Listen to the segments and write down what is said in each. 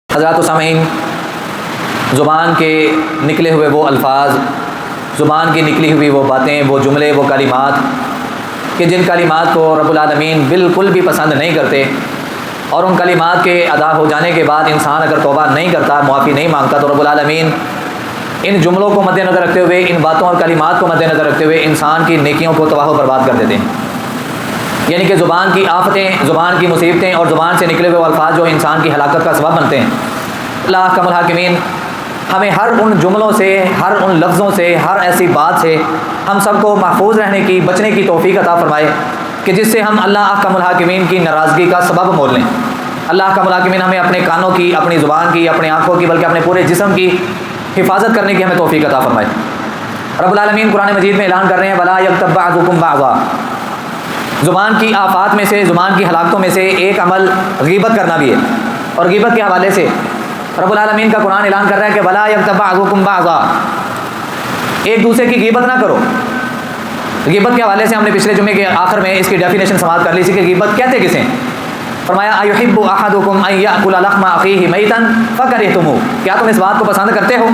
حضرات و سامعین، زبان کے نکلے ہوئے وہ الفاظ، زبان کی نکلی ہوئی وہ باتیں، وہ جملے، وہ کلمات کہ جن کلمات کو رب العالمین بالکل بھی پسند نہیں کرتے، اور ان کلمات کے ادا ہو جانے کے بعد انسان اگر توبہ نہیں کرتا، معافی نہیں مانگتا، تو رب العالمین ان جملوں کو مد نظر رکھتے ہوئے، ان باتوں اور کلمات کو مد نظر رکھتے ہوئے انسان کی نیکیوں کو تباہ و برباد کر دیتے ہیں۔ یعنی کہ زبان کی آفتیں، زبان کی مصیبتیں اور زبان سے نکلے ہوئے الفاظ جو انسان کی ہلاکت کا سبب بنتے ہیں۔ اللہ احکم الحاکمین ہمیں ہر ان جملوں سے، ہر ان لفظوں سے، ہر ایسی بات سے ہم سب کو محفوظ رہنے کی، بچنے کی توفیق عطا فرمائے کہ جس سے ہم اللہ احکم الحاکمین کی ناراضگی کا سبب مول لیں۔ اللہ احکم الحاکمین ہمیں اپنے کانوں کی، اپنی زبان کی، اپنی آنکھوں کی، بلکہ اپنے پورے جسم کی حفاظت کرنے کی ہمیں توفیق عطا فرمائے۔ رب العالمین قرآن مجید میں اعلان کر رہے ہیں وَلَا يَغْتَب بَعْضُكُمْ بَعْضًا۔ زبان کی آفات میں سے، زبان کی ہلاکتوں میں سے ایک عمل غیبت کرنا بھی ہے، اور غیبت کے حوالے سے رب العالمین کا قرآن اعلان کر رہا ہے کہ وَلَا يَغْتَب بَعْضُكُمْ بَعْضًا، ایک دوسرے کی غیبت نہ کرو۔ غیبت کے حوالے سے ہم نے پچھلے جمعے کے آخر میں اس کی ڈیفینیشن سماعت کر لی تھی کہ غیبت کہتے کسے؟ فرمایا أَيُحِبُّ أَحَدُكُمْ أَن يَأْكُلَ لَحْمَ أَخِيهِ مَيْتًا فَكَرِهْتُمُوهُ، کیا تم اس بات کو پسند کرتے ہو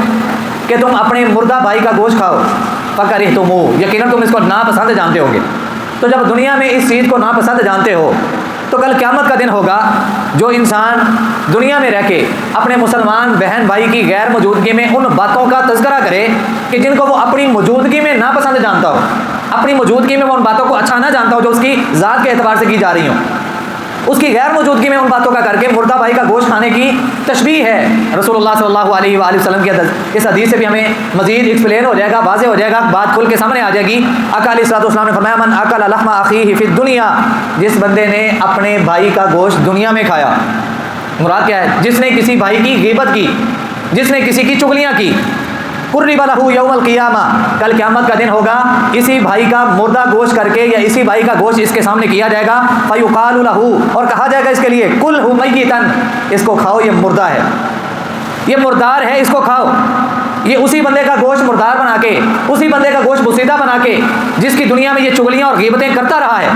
کہ تم اپنے مردہ بھائی کا گوشت کھاؤ؟ فَكَرِهْتُمُوهُ، یقیناً تم اس کو ناپسند جانتے ہوگے۔ تو جب دنیا میں اس چیز کو ناپسند جانتے ہو تو کل قیامت کا دن ہوگا جو انسان دنیا میں رہ کے اپنے مسلمان بہن بھائی کی غیر موجودگی میں ان باتوں کا تذکرہ کرے کہ جن کو وہ اپنی موجودگی میں ناپسند جانتا ہو، اپنی موجودگی میں وہ ان باتوں کو اچھا نہ جانتا ہو جو اس کی ذات کے اعتبار سے کی جا رہی ہوں، اس کی غیر موجودگی میں ان باتوں کا کر کے مردہ بھائی کا گوشت کھانے کی تشبیہ ہے۔ رسول اللہ صلی اللہ علیہ وآلہ وسلم کی اس حدیث سے بھی ہمیں مزید ایکسپلین ہو جائے گا، واضح ہو جائے گا، بات کھل کے سامنے آ جائے گی۔ آقا علیہ الصلوۃ والسلام نے فرمایا من اکل لحم اخیہ فی الدنیا، جس بندے نے اپنے بھائی کا گوشت دنیا میں کھایا، مراد کیا ہے؟ جس نے کسی بھائی کی غیبت کی، جس نے کسی کی چغلیاں کی، قرب لہ یوم القیامہ، کل قیامت کا دن ہوگا اسی بھائی کا مردہ گوشت کر کے یا اسی بھائی کا گوشت اس کے سامنے کیا جائے گا، فیقال لہ، اور کہا جائے گا اس کے لیے کلہ میتا، اس کو کھاؤ، یہ مردہ ہے، یہ مردار ہے، اس کو کھاؤ۔ یہ اسی بندے کا گوشت مردار بنا کے، اسی بندے کا گوشت بسیدہ بنا کے جس کی دنیا میں یہ چغلیاں اور غیبتیں کرتا رہا ہے۔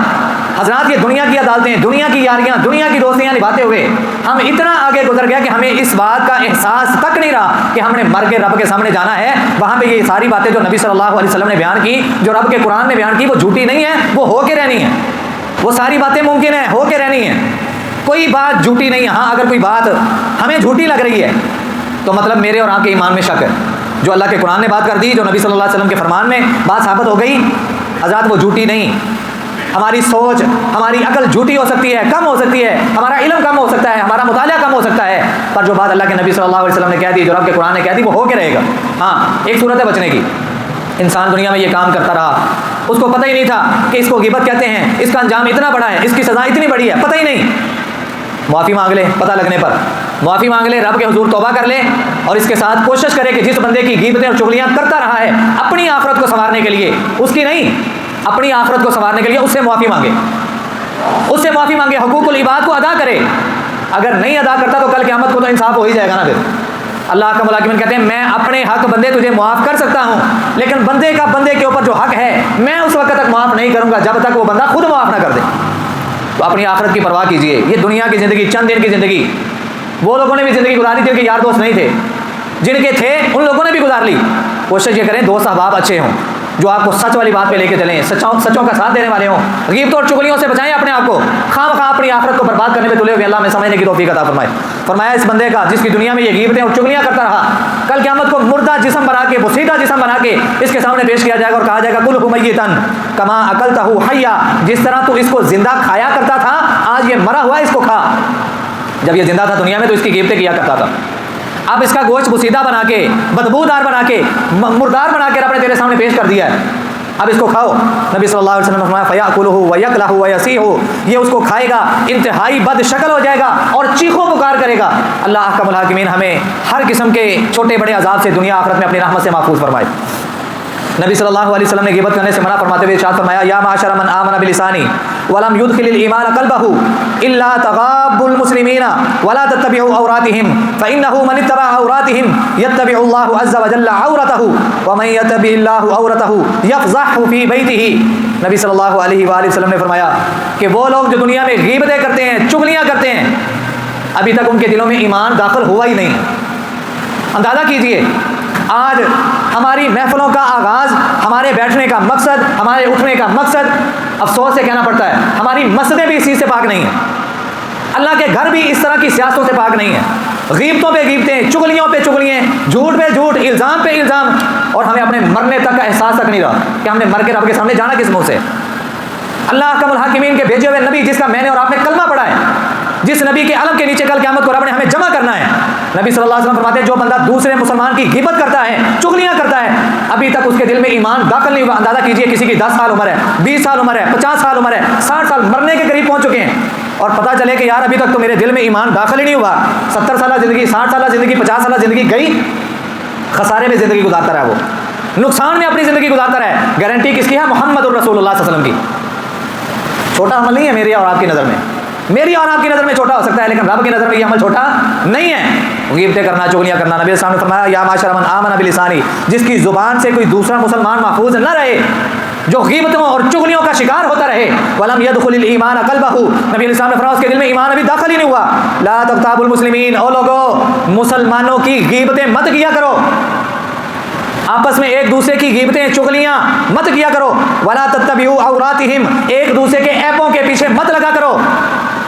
حضرات، یہ دنیا کی عدالتیں، دنیا کی یاریاں، دنیا کی دوستیاں نبھاتے ہوئے ہم اتنا آگے گزر گیا کہ ہمیں اس بات کا احساس تک نہیں رہا کہ ہم نے مر کے رب کے سامنے جانا ہے۔ وہاں پہ یہ ساری باتیں جو نبی صلی اللہ علیہ وسلم نے بیان کی، جو رب کے قرآن نے بیان کی، وہ جھوٹی نہیں ہے، وہ ہو کے رہنی ہے۔ وہ ساری باتیں ممکن ہیں، ہو کے رہنی ہیں، کوئی بات جھوٹی نہیں ہے۔ ہاں، اگر کوئی بات ہمیں جھوٹی لگ رہی ہے تو مطلب میرے اور آپ کے ایمان میں شک ہے۔ جو اللہ کے قرآن نے بات کر دی، جو نبی صلی اللہ علیہ وسلم کے فرمان میں بات ثابت ہو گئی، حضرات وہ جھوٹی نہیں۔ ہماری سوچ، ہماری عقل جھوٹی ہو سکتی ہے، کم ہو سکتی ہے، ہمارا علم کم ہو سکتا ہے، ہمارا مطالعہ کم ہو سکتا ہے، پر جو بات اللہ کے نبی صلی اللہ علیہ وسلم نے کہہ دی، جو رب کے قرآن نے کہہ دی، وہ ہو کے رہے گا۔ ہاں، ایک صورت ہے بچنے کی، انسان دنیا میں یہ کام کرتا رہا، اس کو پتہ ہی نہیں تھا کہ اس کو غیبت کہتے ہیں، اس کا انجام اتنا بڑا ہے، اس کی سزا اتنی بڑی ہے، پتہ ہی نہیں۔ معافی مانگ لے، پتہ لگنے پر معافی مانگ لے، رب کے حضور توبہ کر لے، اور اس کے ساتھ کوشش کرے کہ جس بندے کی غیبتیں اور چغلیاں کرتا رہا ہے، اپنی آخرت کو سنوارنے کے لیے، اس کی نہیں، اپنی آخرت کو سنوارنے کے لیے اس سے معافی مانگے، اس سے معافی مانگے، حقوق العباد کو ادا کرے۔ اگر نہیں ادا کرتا تو کل قیامت کو تو انصاف ہو ہی جائے گا نا۔ پھر اللہ کا ملاکمن کہتے ہیں میں اپنے حق بندے تجھے معاف کر سکتا ہوں، لیکن بندے کا بندے کے اوپر جو حق ہے میں اس وقت تک معاف نہیں کروں گا جب تک وہ بندہ خود معاف نہ کر دے۔ تو اپنی آخرت کی پرواہ کیجئے۔ یہ دنیا کی زندگی چند دن کی زندگی، وہ لوگوں نے بھی زندگی گزاری جن کے یار دوست نہیں تھے، جن کے تھے ان لوگوں نے بھی گزار لی۔ کوشش یہ کریں دوست احباب اچھے ہوں جو آپ کو سچ والی بات پہ لے کے چلیں، سچوں کا ساتھ دینے والے ہوں، غیبت اور چغلیوں سے بچائیں اپنے آپ کو، خواہ مخواہ اپنی آخرت کو برباد کرنے پہ تلے ہوئے اللہ میں سمجھنے کی توفیق عطا فرمائے۔ فرمایا اس بندے کا جس کی دنیا میں یہ غیبتیں اور چغلیاں کرتا رہا، کل قیامت کو مردہ جسم بنا کے، بسیدہ جسم بنا کے اس کے سامنے پیش کیا جائے گا اور کہا جائے گا کلہ میتا کما اکلتہ حیا، جس طرح تو اس کو زندہ کھایا کرتا تھا آج یہ مرا ہوا ہے، اس کو کھا۔ جب یہ زندہ تھا دنیا میں تو اس کی غیبتیں کیا کرتا تھا، اب اس کا گوشت بسیدہ بنا کے، بدبودار بنا کے، مردار بنا کے رب نے تیرے سامنے پیش کر دیا ہے، اب اس کو کھاؤ۔ نبی صلی اللہ علیہ وسلم نے فرمایا فیاکلہ ویکلہ ویصیح، یہ اس کو کھائے گا، انتہائی بد شکل ہو جائے گا اور چیخو پکار کرے گا۔ اللہ احکم الحاکمین ہمیں ہر قسم کے چھوٹے بڑے عذاب سے دنیا آخرت میں اپنی رحمت سے محفوظ فرمائے۔ نبی صلی اللہ علیہ وسلم نے غیبت کرنے سے منع فرماتے ہوئے ارشاد فرمایا یا معاشر من آمن بلسانی ولم يدخل الایمان قلبه الا تغاب المسلمین ولا تتبعوا عوراتهم فانه من اتبع عوراتهم يتبع الله عز وجل عورته ومن يتبع الله عورته يفضحه في بيته۔ نبی صلی اللہ علیہ وآلہ وسلم نے فرمایا کہ وہ لوگ جو دنیا میں غیبتیں کرتے ہیں، چغلیاں کرتے ہیں، ابھی تک ان کے دلوں میں ایمان داخل ہوا ہی نہیں ہے۔ اندازہ کیجئے آج ہماری محفلوں کا آغاز، ہمارے بیٹھنے کا مقصد، ہمارے اٹھنے کا مقصد، افسوس سے کہنا پڑتا ہے ہماری مسجدیں بھی اس چیز سے پاک نہیں ہیں، اللہ کے گھر بھی اس طرح کی سیاستوں سے پاک نہیں ہیں، غیبتوں پہ غیبتیں، چغلیوں پہ چغلیاں، جھوٹ پہ جھوٹ، الزام پہ الزام، اور ہمیں اپنے مرنے تک کا احساس تک نہیں رہا کہ ہم نے مر کے رب کے سامنے جانا کس منہ سے۔ اللہ احکم الحاکمین کے بھیجے ہوئے نبی جس کا میں نے اور آپ نے کلمہ پڑھا ہے، جس نبی کے علم کے نیچے کل قیامت کو رب نے ہمیں جمع کرنا ہے، نبی صلی اللہ علیہ وسلم فرماتے ہیں جو بندہ دوسرے مسلمان کی غیبت کرتا ہے، چغلیاں کرتا ہے، ابھی تک اس کے دل میں ایمان داخل نہیں ہوا۔ اندازہ کیجئے کسی کی 10 سال عمر ہے، 20 سال عمر ہے، 50 سال عمر ہے، 60 سال مرنے کے قریب پہنچ چکے ہیں، اور پتہ چلے کہ یار ابھی تک تو میرے دل میں ایمان داخل ہی نہیں ہوا، 70 سالہ زندگی، 60 سالہ زندگی، 50 سالہ زندگی گئی، خسارے میں زندگی گزارتا رہا، وہ نقصان میں اپنی زندگی گزارتا رہا ہے۔ گارنٹی کس کی ہے؟ محمد الرسول اللہ صلی اللہ علیہ وسلم کی۔ چھوٹا عمل نہیں ہے میری اور آپ کی نظر میں، میری اور آپ کی نظر میں چھوٹا ہو سکتا ہے، لیکن رب کی نظر میں یہ عمل چھوٹا نہیں ہے۔ غیبتیں کرنا، چغلیاں کرنا، نبی صلی اللہ علیہ وسلم نے فرمایا یا معاشر من آمن بلسانی، جس کی زبان سے کوئی دوسرا مسلمان محفوظ نہ رہے، جو غیبتوں اور چغلیوں کا شکار ہوتا رہے، ولم يدخل الایمان قلبہ، نبی علیہ السلام نے فرمایا اس کے دل میں ایمان ابھی داخل ہی نہیں ہوا۔ لا تغتابوا المسلمین، او لوگو مسلمانوں کی غیبتیں مت کیا کرو، آپس میں ایک دوسرے کی غیبتیں چغلیاں مت کیا کرو، ولا تتبعوا عوراتہم، ایک دوسرے کے عیبوں کے پیچھے مت لگا کرو،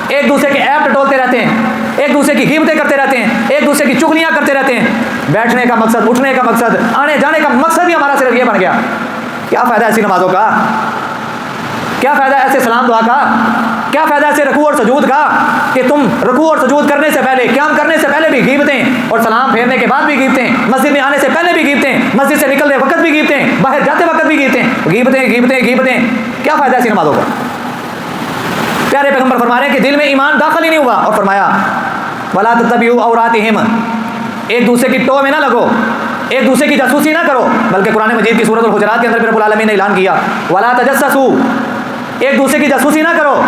ایک دوسرے کے عیب ٹٹولتے رہتے ہیں، ایک دوسرے کی غیبتیں کرتے رہتے ہیں، ایک دوسرے کی چغلیاں کرتے رہتے ہیں۔ بیٹھنے کا مقصد، اٹھنے کا مقصد، آنے جانے کا مقصد ہی ہمارا صرف یہ بن گیا۔ کیا فائدہ ایسی نمازوں کا؟ کیا فائدہ ایسے سلام دعا کا؟ کیا فائدہ ایسے رکوع اور سجود کا کہ تم رکوع اور سجود کرنے سے پہلے، قیام کرنے سے پہلے بھی غیبتیں، اور سلام پھیرنے کے بعد بھی غیبتیں، مسجد میں آنے سے پہلے بھی غیبتیں، مسجد سے نکلنے وقت بھی غیبتیں، باہر جاتے وقت بھی غیبتیں، غیبتیں غیبتیں غیبتیں، کیا فائدہ ایسی نمازوں کا؟ پیارے پیغمبر فرما رہے ہیں کہ دل میں ایمان داخل ہی نہیں ہوا، اور فرمایا ولا تتبعوا عوراتہم، ایک دوسرے کی ٹو میں نہ لگو، ایک دوسرے کی جاسوسی نہ کرو، بلکہ قرآن مجید کی سورۃ الحجرات کے اندر رب العالمین نے اعلان کیا ولا تجسسوا، ایک دوسرے کی جاسوسی نہ کرو۔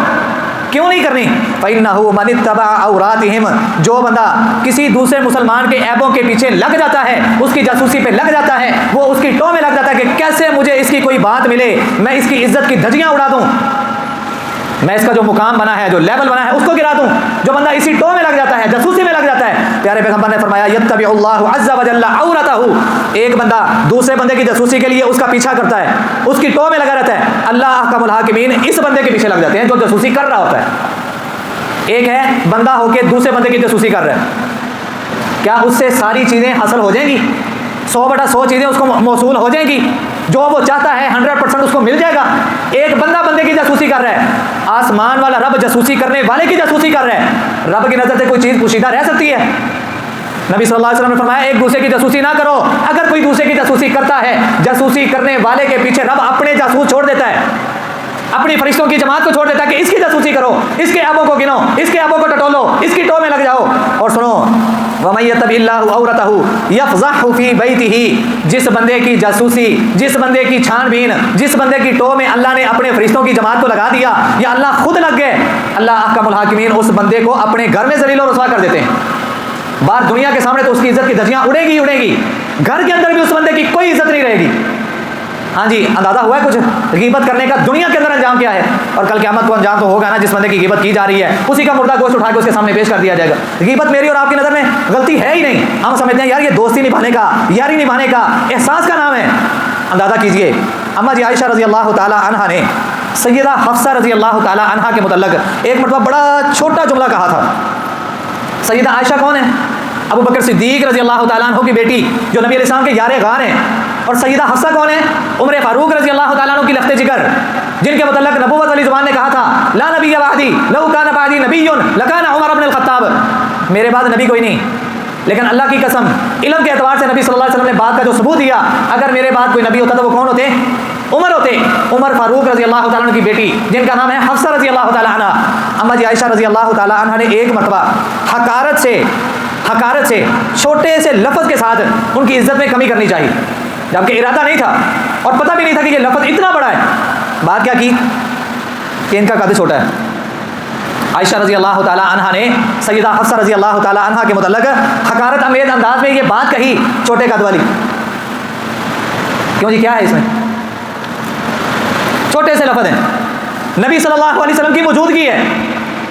کیوں نہیں کرنی؟ فَإِنَّهُ مَنِ اتَّبَعَ عَوْرَاتِهِمْ، جو بندہ کسی دوسرے مسلمان کے عیبوں کے پیچھے لگ جاتا ہے، اس کی جاسوسی پہ لگ جاتا ہے، وہ اس کی ٹو میں لگ جاتا ہے کہ کیسے مجھے اس کی کوئی بات ملے، میں اس کی عزت کی دھجیاں اڑا دوں، میں اس کا جو مقام بنا ہے، جو لیول بنا ہے، اس کو گرا دوں۔ جو بندہ اسی ٹو میں لگ جاتا ہے، جاسوسی میں لگ جاتا ہے، پیارے پیغمبر نے فرمایا یتبع اللہ عز وجل عورتہ، ایک بندہ دوسرے بندے کی جاسوسی کے لیے اس کا پیچھا کرتا ہے، اس کی ٹو میں لگا رہتا ہے، اللہ احکم الحاکمین اس بندے کے پیچھے لگ جاتے ہیں جو جاسوسی کر رہا ہوتا ہے۔ ایک ہے بندہ ہو کے دوسرے بندے کی جاسوسی کر رہا ہے، کیا اس سے ساری چیزیں حاصل ہو جائیں گی؟ 100/100 چیزیں اس کو موصول ہو جائیں گی؟ جو وہ چاہتا ہے 100% اس کو مل جائے گا؟ ایک بندہ بندے کی جاسوسی کر رہا ہے، آسمان والا رب جاسوسی کرنے والے کی جاسوسی کر رہا ہے۔ رب کی نظر سے کوئی چیز پوشیدہ رہ سکتی ہے؟ نبی صلی اللہ علیہ وسلم نے فرمایا ایک دوسرے کی جاسوسی نہ کرو، اگر کوئی دوسرے کی جاسوسی کرتا ہے، جاسوسی کرنے والے کے پیچھے رب اپنے جاسوس چھوڑ دیتا ہے، اپنی فرشتوں کی جماعت کو چھوڑ دیتا ہے کہ اس کی جاسوسی کرو، اس کے عیبوں کو گنو، اس کے عیبوں کو ٹٹولو، اس کی ٹو میں لگ جاؤ۔ اور سنو وَمَن يَتَّبِعِ اللَّهُ عَوْرَتَهُ يَفْضَحْهُ فِي بَيْتِهِ، جس بندے کی جاسوسی، جس بندے کی چھان بین، جس بندے کی ٹو میں اللہ نے اپنے فرشتوں کی جماعت کو لگا دیا یا اللہ خود لگ گئے، اللہ احکم الحاکمین اس بندے کو اپنے گھر میں ذلیل و رسوا کر دیتے ہیں۔ باہر دنیا کے سامنے تو اس کی عزت کی دھجیاں اڑے گی اڑے گی، گھر کے اندر بھی اس بندے کی کوئی عزت نہیں رہے گی۔ ہاں جی، اندازہ ہوا ہے کچھ غیبت کرنے کا دنیا کے اندر انجام کیا ہے؟ اور کل قیامت کو انجام تو ہوگا نا، جس بندے کی غیبت کی جا رہی ہے اسی کا مردہ گوشت اٹھا کے اس کے سامنے پیش کر دیا جائے گا۔ غیبت میری اور آپ کی نظر میں غلطی ہے ہی نہیں، ہم سمجھتے ہیں یار یہ دوستی نبھانے کا، یاری نبھانے کا، احساس کا نام ہے۔ اندازہ کیجئے اما جی عائشہ رضی اللہ تعالی عنہا نے سیدہ حفصہ رضی اللہ تعالی عنہا کے متعلق ایک مرتبہ بڑا چھوٹا جملہ کہا تھا۔ سیدہ عائشہ کون ہے؟ ابو بکر صدیق رضی اللہ تعالیٰ عنہ کی بیٹی جو نبی علیہ السلام کے یار غار ہیں۔ اور سیدہ حفصہ کون ہے؟ عمر فاروق رضی اللہ تعالیٰ عنہ کی لخت جگر، جن کے متعلق نبوت والی زبان نے کہا تھا لا نبی بعدی لو کان بعدی نبی لکان عمر بن الخطاب، میرے بعد نبی کوئی نہیں، لیکن اللہ کی قسم علم کے اعتبار سے نبی صلی اللہ علیہ وسلم نے بات کا جو ثبوت دیا، اگر میرے بعد کوئی نبی ہوتا تو وہ کون ہوتے؟ عمر ہوتے، عمر فاروق رضی اللہ تعالیٰ عنہ کی بیٹی جن کا نام ہے حفصہ رضی اللہ تعالیٰ عنہ۔ اما جی عائشہ رضی اللہ تعالیٰ عنہ نے ایک مرتبہ حقارت سے چھوٹے سے لفظ کے ساتھ ان کی عزت میں کمی کرنی چاہیے، جبکہ ارادہ نہیں تھا اور پتہ بھی نہیں تھا کہ یہ لفظ اتنا بڑا ہے۔ بات کیا کی کہ ان کا قد چھوٹا ہے۔ عائشہ رضی اللہ تعالیٰ عنہ نے سیدہ حفصہ رضی اللہ تعالیٰ عنہ کے متعلق حقارت امیز انداز میں یہ بات کہی، چھوٹے قد والی۔ کیوں جی، کیا ہے اس میں؟ چھوٹے سے لفظ ہیں، نبی صلی اللہ علیہ وسلم کی موجودگی ہے،